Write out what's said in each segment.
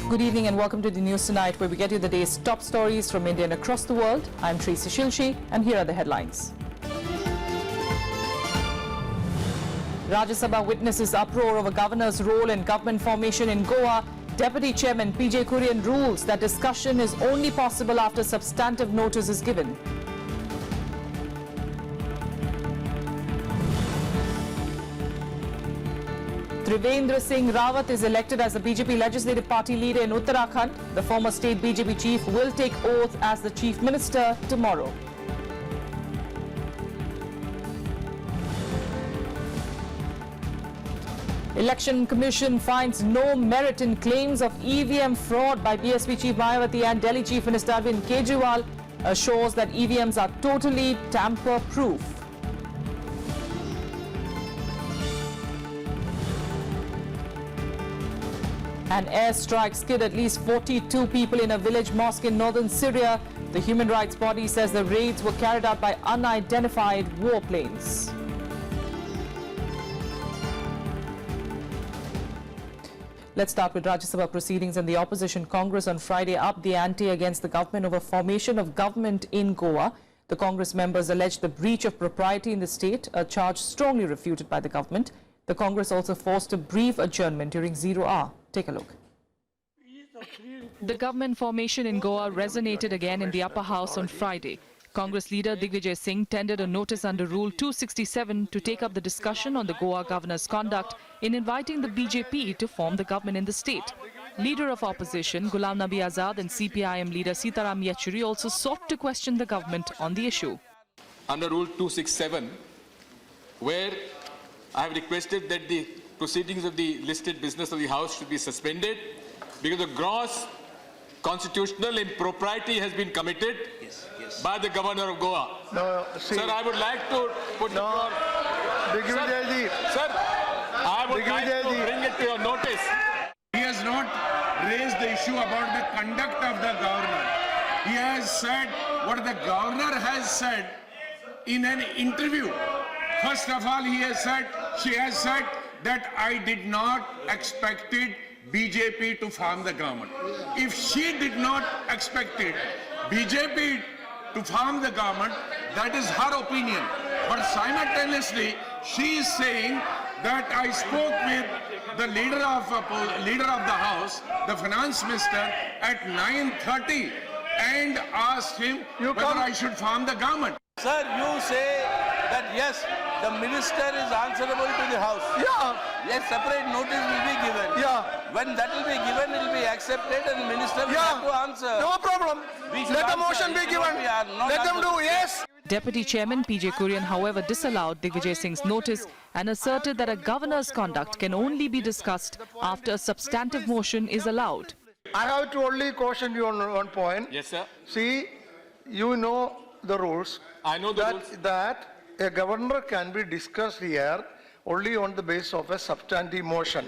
Good evening and welcome to the news tonight, where we get you the day's top stories from India and across the world. I'm Tracy Shilshi and here are the headlines. Rajya Sabha witnesses uproar over governor's role in government formation in Goa. Deputy Chairman PJ Kurian rules that discussion is only possible after substantive notice is given. Trivendra Singh Rawat is elected as the BJP Legislative Party leader in Uttarakhand. The former state BJP chief will take oath as the Chief Minister tomorrow. Election Commission finds no merit in claims of EVM fraud by BSP Chief Mayawati and Delhi Chief Minister Arvind Kejriwal. Assures that EVMs are totally tamper-proof. An airstrike killed at least 42 people in a village mosque in northern Syria. The human rights body says the raids were carried out by unidentified warplanes. Let's start with Rajya Sabha proceedings, and the opposition Congress on Friday upped the ante against the government over formation of government in Goa. The Congress members alleged the breach of propriety in the state, a charge strongly refuted by the government. The Congress also forced a brief adjournment during 0 hour. Take a look. The government formation in Goa resonated again in the upper house on Friday. Congress leader Digvijay Singh tendered a notice under Rule 267 to take up the discussion on the Goa governor's conduct in inviting the BJP to form the government in the state. Leader of opposition Ghulam Nabi Azad and CPIM leader Sitaram Yechuri also sought to question the government on the issue. Under Rule 267, where I have requested that the proceedings of the listed business of the House should be suspended because a gross constitutional impropriety has been committed by the Governor of Goa. No, sir, I would like to put sir, I would like to bring it to your notice. He has not raised the issue about the conduct of the governor. He has said what the governor has said in an interview. First of all, she has said that I did not expected BJP to form the government. If she did not expected BJP to form the government, that is her opinion. But simultaneously, she is saying that I spoke with the leader of the House, the finance minister, at 9:30 and asked him whether I should form the government. Sir, you say that yes, the minister is answerable to the House. Yeah. Yes, separate notice will be given. Yeah. When that will be given, it will be accepted and the minister will have to answer. No problem. Let the motion be given. Let them do, yes. Deputy Chairman PJ Kurian, however, disallowed Digvijay Singh's notice and asserted that a governor's conduct can only be discussed after a substantive motion is allowed. I have to only caution you on one point. Yes, sir. See, you know the rules. I know the rules. That a governor can be discussed here only on the basis of a substantive motion,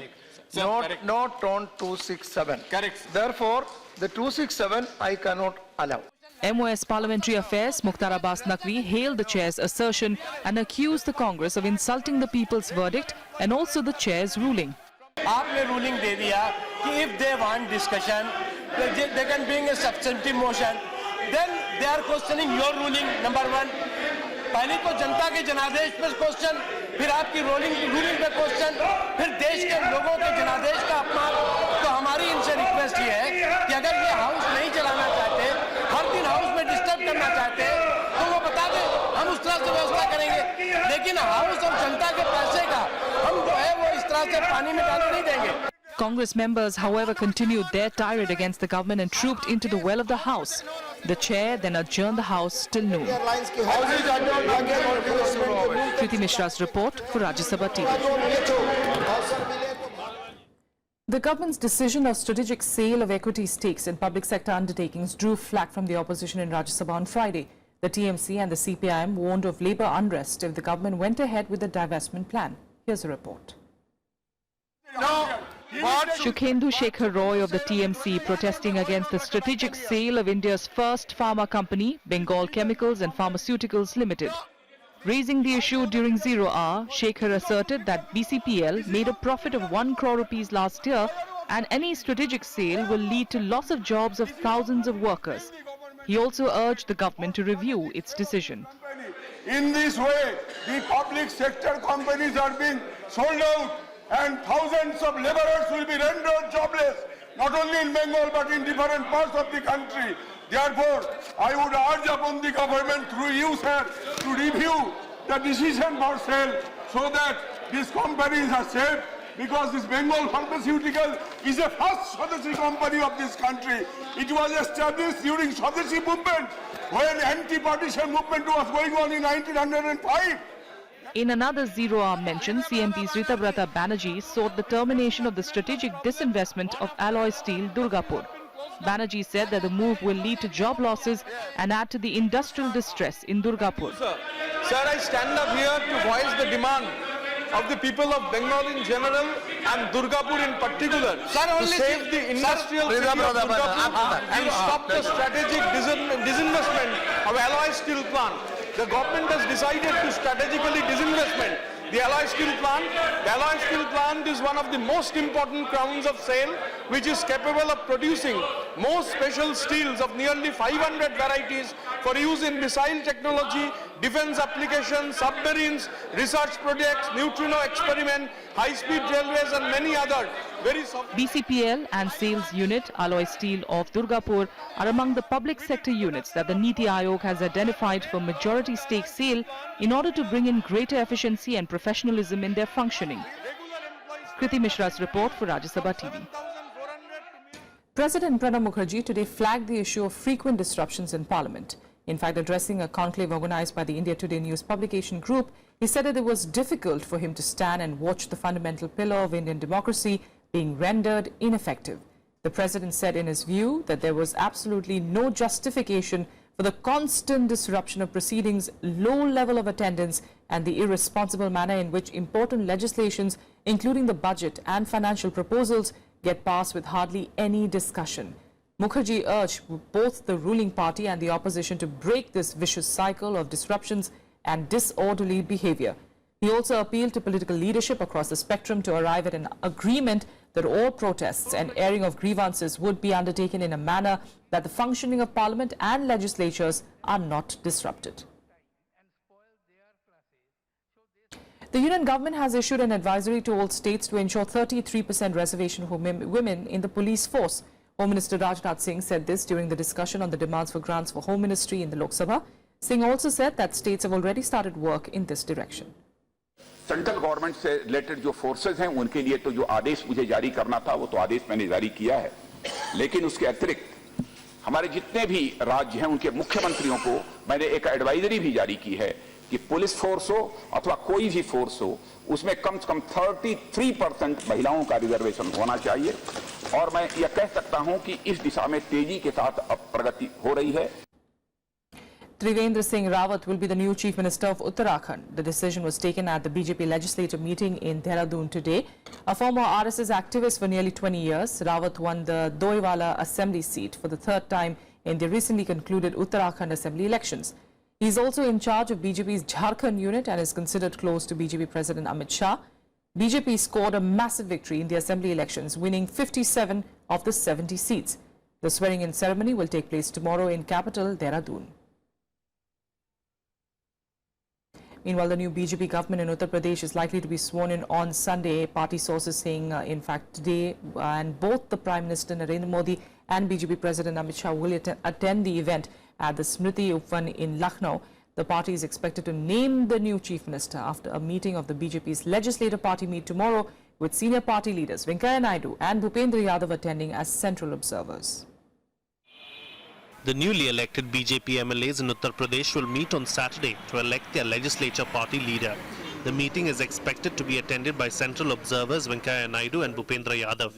Sir, not on 267. Correct. Therefore, the 267 I cannot allow. MOS Parliamentary Affairs Mukhtar Abbas Naqvi hailed the chair's assertion and accused the Congress of insulting the people's verdict and also the chair's ruling. आपने ruling दे दिया कि if they want discussion, they can bring a substantive motion. Then they are questioning your ruling, number one. पहले तो जनता के जनादेश पर question, फिर आपकी रूलिंग पे क्वेश्चन, फिर देश के लोगों के जनादेश का अपमान। तो हमारी इनसे रिक्वेस्ट ये है कि अगर ये हाउस नहीं चलाना चाहते, हर दिन हाउस में डिस्टर्ब करना चाहते, तो वो बता दें, हम उस तरह से व्यवस्था करेंगे। लेकिन हाउस और जनता के पैसे का हम जो है वो इस तरह से पानी में डालने नहीं देंगे। Congress members, however, continued their tirade against the government and trooped into the well of the House. The chair then adjourned the House till noon. Kriti Mishra's report for Rajya Sabha TV. The government's decision of strategic sale of equity stakes in public sector undertakings drew flack from the opposition in Rajya Sabha on Friday. The TMC and the CPIM warned of labour unrest if the government went ahead with the divestment plan. Here's a report. Shukhendu Shekhar Roy of the TMC protesting against the strategic sale of India's first pharma company, Bengal Chemicals and Pharmaceuticals Limited. Raising the issue during 0 hour, Shekhar asserted that BCPL made a profit of 1 crore rupees last year and any strategic sale will lead to loss of jobs of thousands of workers. He also urged the government to review its decision. In this way, the public sector companies are being sold out and thousands of laborers will be rendered jobless, not only in Bengal but in different parts of the country. Therefore, I would urge upon the government through you, sir, to review the decision for sale so that these companies are safe, because this Bengal Pharmaceutical is a first Swadeshi company of this country. It was established during Swadeshi movement when anti-partition movement was going on in 1905. In another zero-hour mention, CMP Sritabrata Banerjee sought the termination of the strategic disinvestment of alloy steel Durgapur. Banerjee said that the move will lead to job losses and add to the industrial distress in Durgapur. Sir, I stand up here to voice the demand of the people of Bengal in general and Durgapur in particular to save the industrial city of Durgapur and stop the strategic disinvestment of alloy steel plant. The government has decided to strategically disinvestment the alloy steel plant. The alloy steel plant is one of the most important crowns of SAIL, which is capable of producing most special steels of nearly 500 varieties for use in missile technology, defense applications, submarines, research projects, neutrino experiment, high-speed railways and many other very BCPL and sales unit Alloy Steel of Durgapur are among the public sector units that the Niti Aayog has identified for majority stake sale in order to bring in greater efficiency and professionalism in their functioning. Kriti Mishra's report for Rajya Sabha TV. President Pranab Mukherjee today flagged the issue of frequent disruptions in Parliament. In fact, addressing a conclave organized by the India Today news publication group, he said that it was difficult for him to stand and watch the fundamental pillar of Indian democracy being rendered ineffective. The president said in his view that there was absolutely no justification for the constant disruption of proceedings, low level of attendance and the irresponsible manner in which important legislations, including the budget and financial proposals, get passed with hardly any discussion. Mukherjee urged both the ruling party and the opposition to break this vicious cycle of disruptions and disorderly behavior. He also appealed to political leadership across the spectrum to arrive at an agreement that all protests and airing of grievances would be undertaken in a manner that the functioning of Parliament and legislatures are not disrupted. The Union Government has issued an advisory to all states to ensure 33% reservation for women in the police force. Home Minister Rajnath Singh said this during the discussion on the demands for grants for Home Ministry in the Lok Sabha. Singh also said that states have already started work in this direction. Central government से related जो forces हैं उनके लिए तो जो आदेश मुझे जारी करना था वो तो आदेश मैंने जारी किया है, लेकिन उसके अतिरिक्त हमारे जितने भी राज्य हैं उनके मुख्यमंत्रियों को मैंने एक एडवाइजरी भी जारी की है कि पुलिस फोर्स हो अथवा कोई भी फोर्स हो उसमें कम से कम 33% महिलाओं का रिजर्वेशन होना चाहिए और मैं यह कह सकता हूं कि इस दिशा में तेजी के साथ अब प्रगति हो रही है. Trivendra Singh Rawat will be the new Chief Minister of Uttarakhand. The decision was taken at the BJP legislative meeting in Dehradun today. A former RSS activist for nearly 20 years, Rawat won the Doiwala Assembly seat for the third time in the recently concluded Uttarakhand Assembly elections. He is also in charge of BJP's Jharkhand unit and is considered close to BJP President Amit Shah. BJP scored a massive victory in the Assembly elections, winning 57 of the 70 seats. The swearing-in ceremony will take place tomorrow in capital Dehradun. Meanwhile, the new BJP government in Uttar Pradesh is likely to be sworn in on Sunday. Party sources saying, in fact, today, and both the Prime Minister Narendra Modi and BJP President Amit Shah will attend the event at the Smriti Upvan in Lucknow. The party is expected to name the new Chief Minister after a meeting of the BJP's legislative party meet tomorrow, with senior party leaders Venkaiah Naidu and Bhupendra Yadav attending as central observers. The newly elected BJP MLAs in Uttar Pradesh will meet on Saturday to elect their legislature party leader. The meeting is expected to be attended by central observers Venkaiah Naidu and Bhupendra Yadav.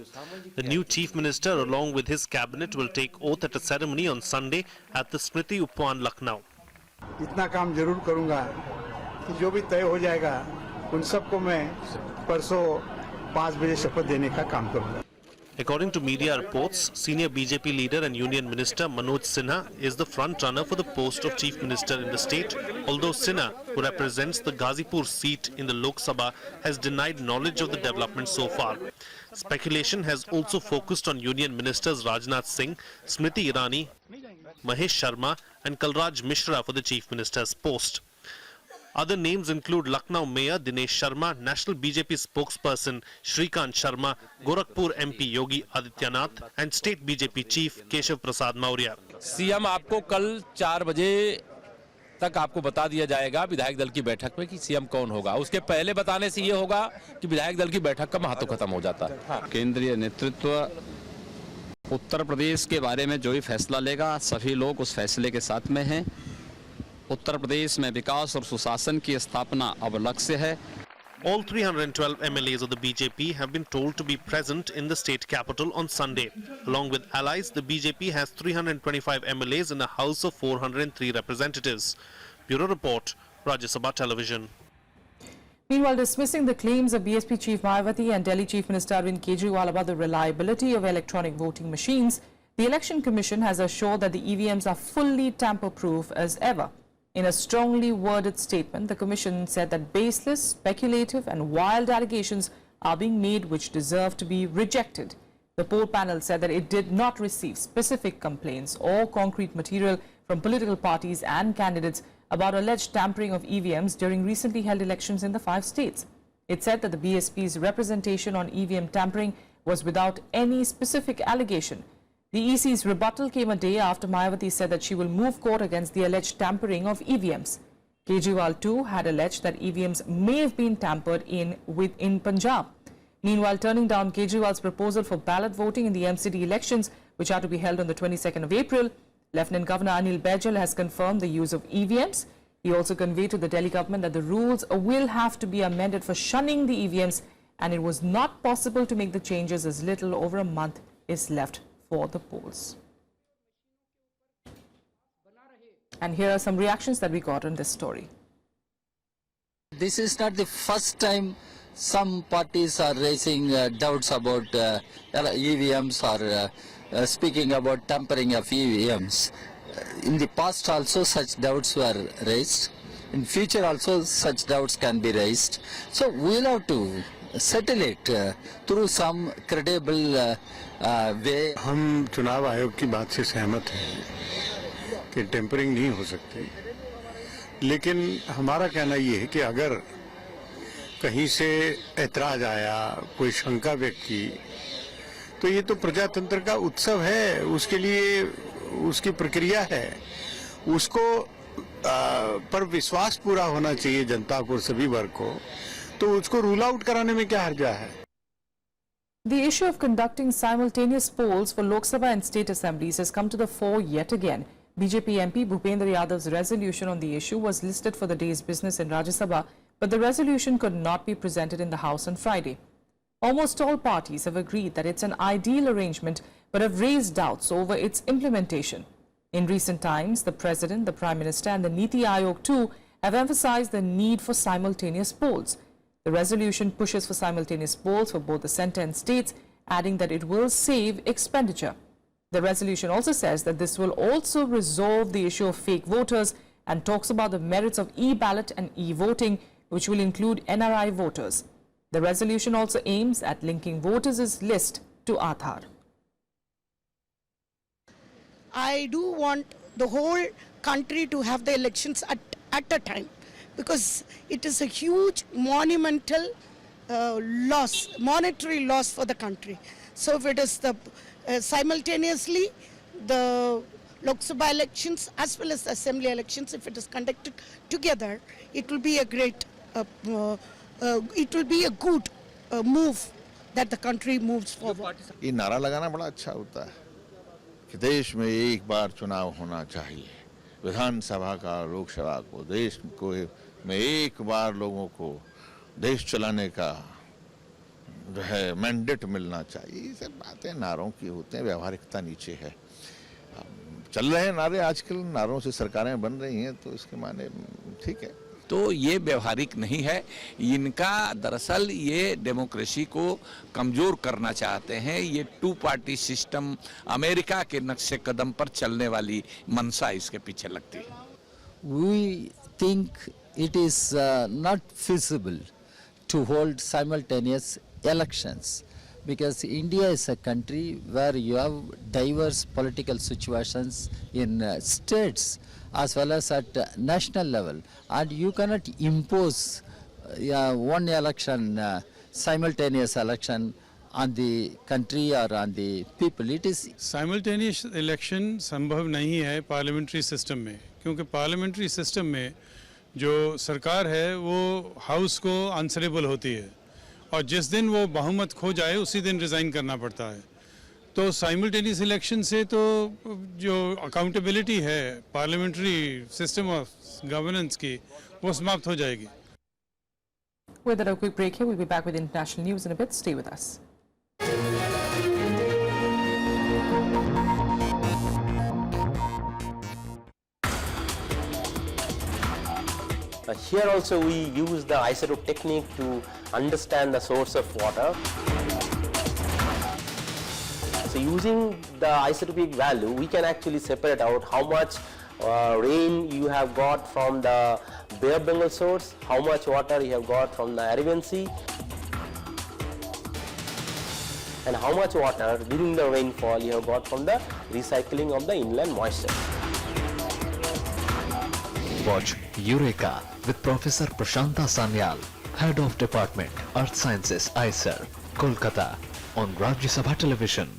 The new Chief Minister along with his cabinet will take oath at a ceremony on Sunday at the Smriti Upvan, Lucknow. इतना काम जरूर करूंगा कि जो भी तय हो जाएगा उन सबको मैं परसों 5 बजे शपथ देने का काम करूंगा. According to media reports, senior BJP leader and Union Minister Manoj Sinha is the front-runner for the post of Chief Minister in the state, although Sinha, who represents the Ghazipur seat in the Lok Sabha, has denied knowledge of the developments so far. Speculation has also focused on Union Ministers Rajnath Singh, Smriti Irani, Mahesh Sharma and Kalraj Mishra for the Chief Minister's post. Other names include Lucknow Mayor Dinesh Sharma, National BJP spokesperson Shrikant Sharma, Gorakhpur MP Yogi Adityanath and State BJP Chief Keshav Prasad Maurya. CM आपको कल 4 बजे तक आपको बता दिया जाएगा विधायक दल की बैठक में कि सीएम कौन होगा। उसके पहले बताने से ये होगा कि विधायक दल की बैठक का महत्व खत्म हो जाता है। केंद्रीय नेतृत्व उत्तर प्रदेश के बारे में जो भी फैसला लेगा, सभी लोग उस फैसले के साथ में हैं। उत्तर प्रदेश में विकास और सुशासन की स्थापना अब लक्ष्य है। All 312 MLAs of the BJP have been told to be present in the state capital on Sunday. Along with allies, the BJP has 325 MLAs in a house of 403 representatives. Bureau Report, Rajya Sabha Television. Meanwhile, dismissing the claims of BSP Chief Mayawati and Delhi Chief Minister Arvind Kejriwal about the reliability of electronic voting machines, the Election Commission has assured that the EVMs are fully tamper-proof as ever. In a strongly worded statement, the Commission said that baseless, speculative and wild allegations are being made which deserve to be rejected. The poll panel said that it did not receive specific complaints or concrete material from political parties and candidates about alleged tampering of EVMs during recently held elections in the 5 states. It said that the BSP's representation on EVM tampering was without any specific allegation. The EC's rebuttal came a day after Mayawati said that she will move court against the alleged tampering of EVMs. Kejriwal too had alleged that EVMs may have been tampered in Punjab. Meanwhile, turning down Kejriwal's proposal for ballot voting in the MCD elections, which are to be held on the 22nd of April, Lieutenant Governor Anil Baijal has confirmed the use of EVMs. He also conveyed to the Delhi government that the rules will have to be amended for shunning the EVMs, and it was not possible to make the changes as little over a month is left for the polls. And here are some reactions that we got on this story. This is not the first time some parties are raising doubts about EVMs or speaking about tampering of EVMs. In the past also such doubts were raised. In future also such doubts can be raised. So we'll have to settle it through some credible way. हम चुनाव आयोग की बात से सहमत हैं कि tampering नहीं हो सकती, लेकिन हमारा कहना ये है कि अगर कहीं से ऐतराज आया, कोई शंका व्यक्त की, तो ये तो प्रजातंत्र का उत्सव है, उसके लिए उसकी प्रक्रिया है, उसको पर विश्वास पूरा होना चाहिए जनता को, सभी वर्ग को, तो उसको रूल आउट कराने में क्या हर्जा है? The issue of conducting simultaneous polls for Lok Sabha and state assemblies has come to the fore yet again. BJP MP Bhupendra Yadav's resolution on the issue was listed for the day's business in Rajya Sabha, but the resolution could not be presented in the House on Friday. Almost all parties have agreed that it's an ideal arrangement, but have raised doubts over its implementation. In recent times, the President, the Prime Minister and the Niti Aayog too have emphasized the need for simultaneous polls. The resolution pushes for simultaneous polls for both the centre and states, adding that it will save expenditure. The resolution also says that this will also resolve the issue of fake voters and talks about the merits of e-ballot and e-voting, which will include NRI voters. The resolution also aims at linking voters' list to Aadhaar. I do want the whole country to have the elections at a time, because it is a huge monumental loss, monetary loss for the country. So if it is the simultaneously the Lok Sabha elections as well as the assembly elections, if it is conducted together, it will be a great, it will be a good move that the country moves forward. ये नारा लगाना बड़ा अच्छा होता है कि देश में एक बार चुनाव होना चाहिए, विधानसभा का, लोकसभा को, देश को में एक बार लोगों को देश चलाने का जो है मैंडेट मिलना चाहिए। ये सब बातें नारों की होते हैं, व्यवहारिकता नीचे है। चल रहे हैं नारे, आजकल नारों से सरकारें बन रही हैं, तो इसके माने ठीक है। तो ये व्यवहारिक नहीं है। इनका दरअसल ये डेमोक्रेसी को कमजोर करना चाहते हैं। ये 2 पार्टी सिस्टम अमेरिका के नक्शे कदम पर चलने वाली मंशा इसके पीछे लगती है। We think it is not feasible to hold simultaneous elections because India is a country where you have diverse political situations in states as well as at national level, and you cannot impose one election, simultaneous election on the country or on the people. It is simultaneous election संभव नहीं है parliamentary system में, क्योंकि parliamentary system में जो सरकार है वो हाउस को आंसरेबल होती है और जिस दिन वो बहुमत खो जाए उसी दिन रिज़ाइन करना पड़ता है। तो साइमल्टेनियस इलेक्शन से तो जो अकाउंटेबिलिटी है पार्लियामेंट्री सिस्टम ऑफ गवर्नेंस की वो समाप्त हो जाएगी। With a quick break here, we'll be back with international news in a bit. Stay with us. Here also we use the isotope technique to understand the source of water. So using the isotopic value, we can actually separate out how much rain you have got from the Bay of Bengal source, how much water you have got from the Arabian Sea, and how much water during the rainfall you have got from the recycling of the inland moisture. Watch Eureka with Professor Prashanta Sanyal, Head of Department, Earth Sciences, ISER, Kolkata, on Rajya Sabha Television.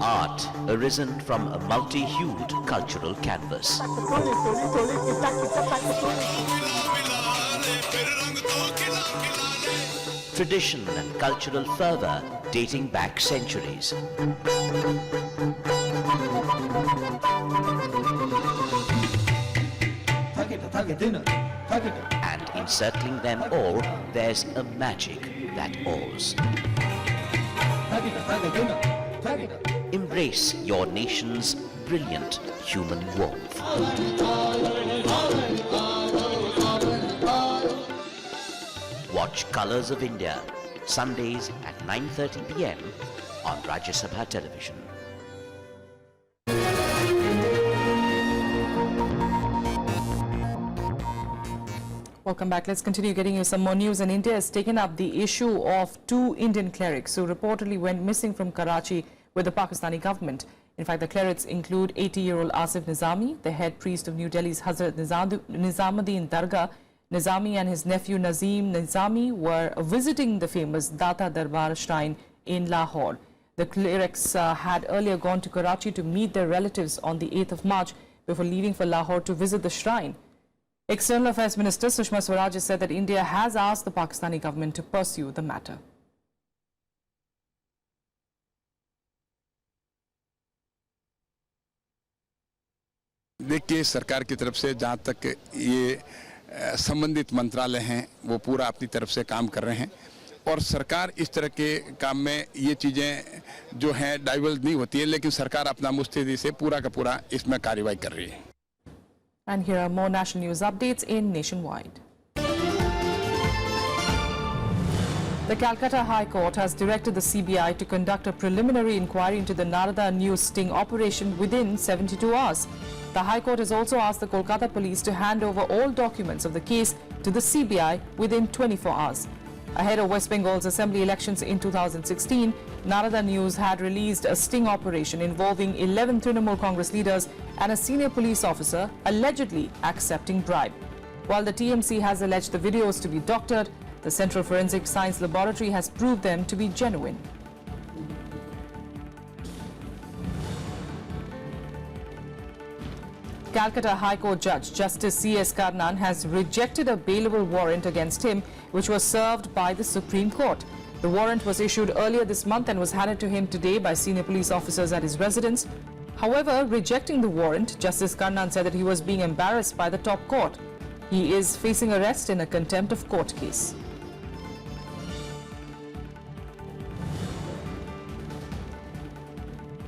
Art arisen from a multi-hued cultural canvas. Tradition and cultural fervor dating back centuries. And encircling them all, there's a magic that awes. Embrace your nation's brilliant human warmth. Watch Colors of India, Sundays at 9:30 p.m. on Rajya Sabha Television. Welcome back. Let's continue getting you some more news. And India has taken up the issue of 2 Indian clerics who reportedly went missing from Karachi with the Pakistani government. In fact, the clerics include 80-year-old Asif Nizami, the head priest of New Delhi's Hazrat Nizamuddin Dargah. Nizami and his nephew Nazim Nizami were visiting the famous Data Darbar shrine in Lahore. The clerics had earlier gone to Karachi to meet their relatives on the 8th of March before leaving for Lahore to visit the shrine. External Affairs Minister Sushma Swaraj has said that India has asked the Pakistani government to pursue the matter. देखिए, सरकार की तरफ से जहाँ तक ये संबंधित मंत्रालय हैं वो पूरा अपनी तरफ से काम कर रहे हैं और सरकार इस तरह के काम में ये चीज़ें जो हैं डाइवर्ज नहीं होती है, लेकिन सरकार अपना मुस्तैदी से पूरा का पूरा इसमें कार्रवाई कर रही है। And here are more national news updates in Nationwide. The Calcutta High Court has directed the CBI to conduct a preliminary inquiry into the Narada News sting operation within 72 hours. The High Court has also asked the Kolkata police to hand over all documents of the case to the CBI within 24 hours. Ahead of West Bengal's assembly elections in 2016, Narada News had released a sting operation involving 11 Trinamool Congress leaders and a senior police officer allegedly accepting bribe. While the TMC has alleged the videos to be doctored, the Central Forensic Science Laboratory has proved them to be genuine. Calcutta High Court Judge Justice C.S. Karnan has rejected a bailable warrant against him, which was served by the Supreme Court. The warrant was issued earlier this month and was handed to him today by senior police officers at his residence. However, rejecting the warrant, Justice Karnan said that he was being embarrassed by the top court. He is facing arrest in a contempt of court case.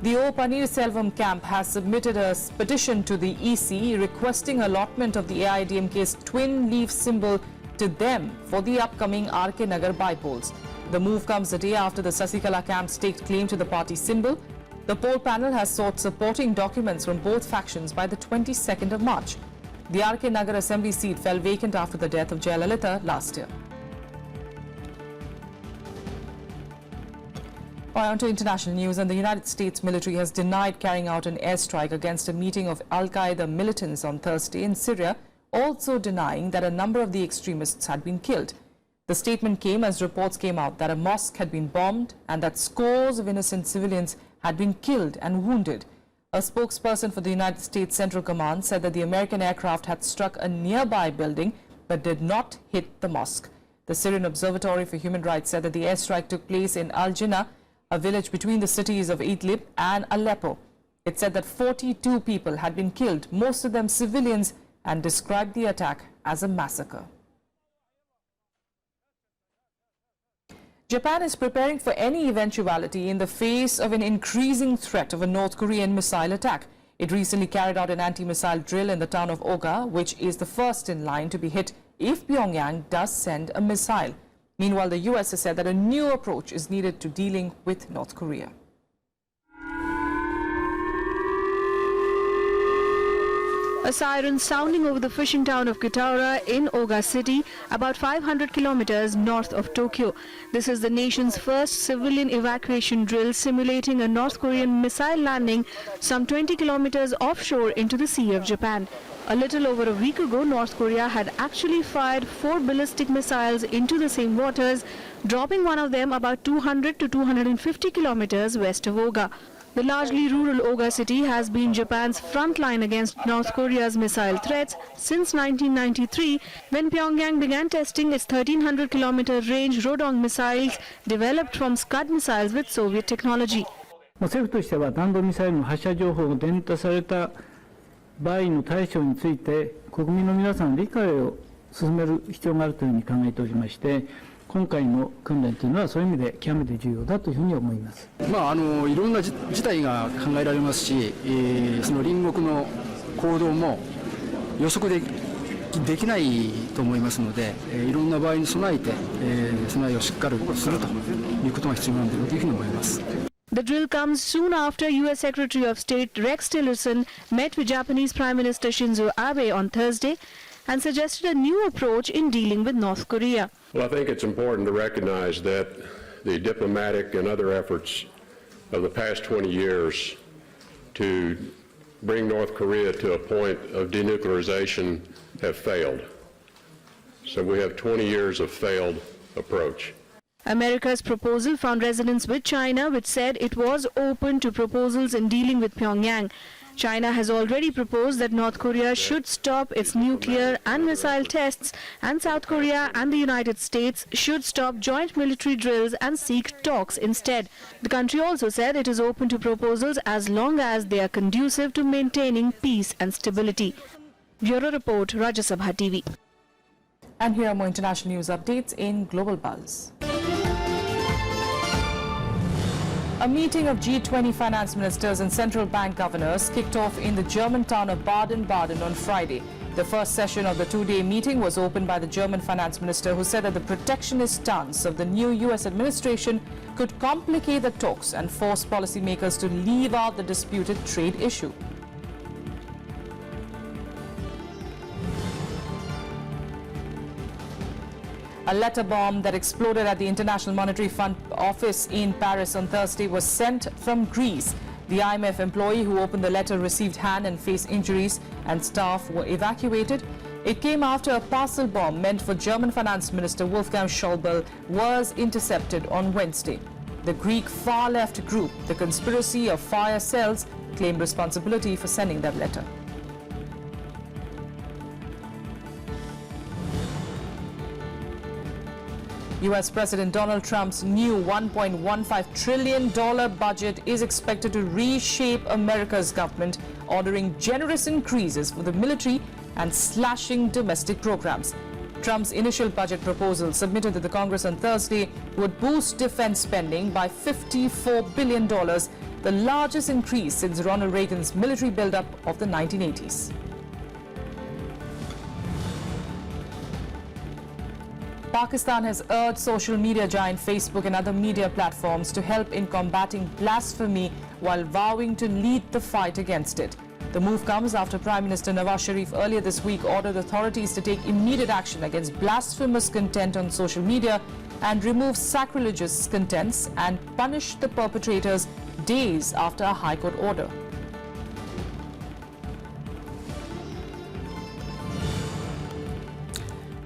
The O Pannirselvam camp has submitted a petition to the EC requesting allotment of the AIADMK's twin leaf symbol to them for the upcoming RK Nagar by-polls. The move comes a day after the Sasikala camp staked claim to the party symbol. The poll panel has sought supporting documents from both factions by the 22nd of March. The RK Nagar assembly seat fell vacant after the death of Jayalalitha last year. On to international news, and the United States military has denied carrying out an airstrike against a meeting of Al-Qaeda militants on Thursday in Syria, also denying that a number of the extremists had been killed. The statement came as reports came out that a mosque had been bombed and that scores of innocent civilians had been killed and wounded. A spokesperson for the United States Central Command said that the American aircraft had struck a nearby building but did not hit the mosque. The Syrian Observatory for Human Rights said that the airstrike took place in Al-Jinnah, a village between the cities of Idlib and Aleppo. It said that 42 people had been killed, most of them civilians, and described the attack as a massacre. Japan is preparing for any eventuality in the face of an increasing threat of a North Korean missile attack. It recently carried out an anti-missile drill in the town of Oga, which is the first in line to be hit if Pyongyang does send a missile. Meanwhile, the US has said that a new approach is needed to dealing with North Korea. A siren sounding over the fishing town of Kitaura in Oga City, about 500 kilometers north of Tokyo. This is the nation's first civilian evacuation drill simulating a North Korean missile landing some 20 kilometers offshore into the Sea of Japan. A little over a week ago, North Korea had actually fired 4 ballistic missiles into the same waters, dropping one of them about 200 to 250 kilometers west of Oga. The largely rural Oga city has been Japan's front line against North Korea's missile threats since 1993, when Pyongyang began testing its 1,300-kilometer range Rodong missiles developed from Scud missiles with Soviet technology. 政府としては弾道ミサイルの発射情報が伝達された場合の対処について国民の皆さんの理解を進める必要があるというふうに考えておりまして、今回の訓練というのはそういう意味で極めて重要だというふうに思います。いろんな事態が考えられますし、その隣国の行動も予測できないと思いますので、いろんな場合に備えて、備えをしっかりするということが必要なんだろうというふうに思います。The drill comes soon after U.S. Secretary of State Rex Tillerson met with Japanese Prime Minister Shinzo Abe on Thursday and suggested a new approach in dealing with North Korea. Well, I think it's important to recognize that the diplomatic and other efforts of the past 20 years to bring North Korea to a point of denuclearization have failed. So we have 20 years of failed approach. America's proposal found resonance with China, which said it was open to proposals in dealing with Pyongyang. China has already proposed that North Korea should stop its nuclear and missile tests, and South Korea and the United States should stop joint military drills and seek talks instead. The country also said it is open to proposals as long as they are conducive to maintaining peace and stability. Bureau Report, Rajya Sabha TV. And here are more international news updates in Global Buzz. A meeting of G20 finance ministers and central bank governors kicked off in the German town of Baden-Baden on Friday. The first session of the two-day meeting was opened by the German finance minister, who said that the protectionist stance of the new US administration could complicate the talks and force policymakers to leave out the disputed trade issue. A letter bomb that exploded at the International Monetary Fund office in Paris on Thursday was sent from Greece. The IMF employee who opened the letter received hand and face injuries, and staff were evacuated. It came after a parcel bomb meant for German Finance Minister Wolfgang Schäuble was intercepted on Wednesday. The Greek far-left group, the Conspiracy of Fire Cells, claimed responsibility for sending that letter. US President Donald Trump's new $1.15 trillion budget is expected to reshape America's government, ordering generous increases for the military and slashing domestic programs. Trump's initial budget proposal submitted to the Congress on Thursday would boost defense spending by $54 billion the largest increase since Ronald Reagan's military buildup of the 1980s. Pakistan has urged social media giant Facebook and other media platforms to help in combating blasphemy while vowing to lead the fight against it. The move comes after Prime Minister Nawaz Sharif earlier this week ordered authorities to take immediate action against blasphemous content on social media and remove sacrilegious contents and punish the perpetrators days after a High Court order.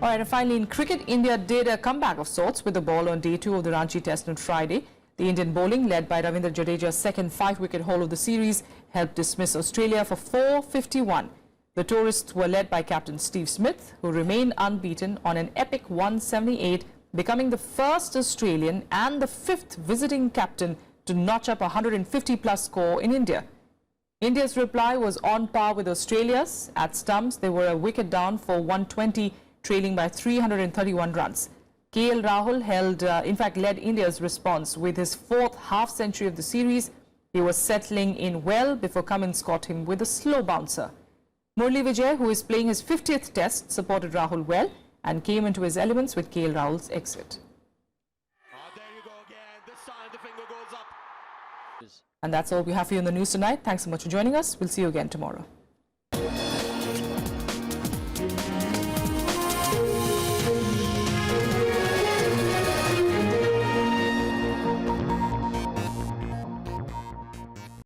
All right, and finally in cricket, India did a comeback of sorts with the ball on day 2 of the Ranchi Test on Friday. The Indian bowling, led by Ravindra Jadeja's second 5-wicket haul of the series, helped dismiss Australia for 451. The tourists were led by captain Steve Smith, who remained unbeaten on an epic 178, becoming the first Australian and the 5th visiting captain to notch up a 150-plus score in India. India's reply was on par with Australia's. At stumps, they were a wicket down for 120, trailing by 331 runs. KL Rahul led India's response with his 4th half-century of the series. He was settling in well before Cummins caught him with a slow bouncer. Murli Vijay, who is playing his 50th test, supported Rahul well and came into his elements with KL Rahul's exit. And that's all we have for you in the news tonight. Thanks so much for joining us. We'll see you again tomorrow.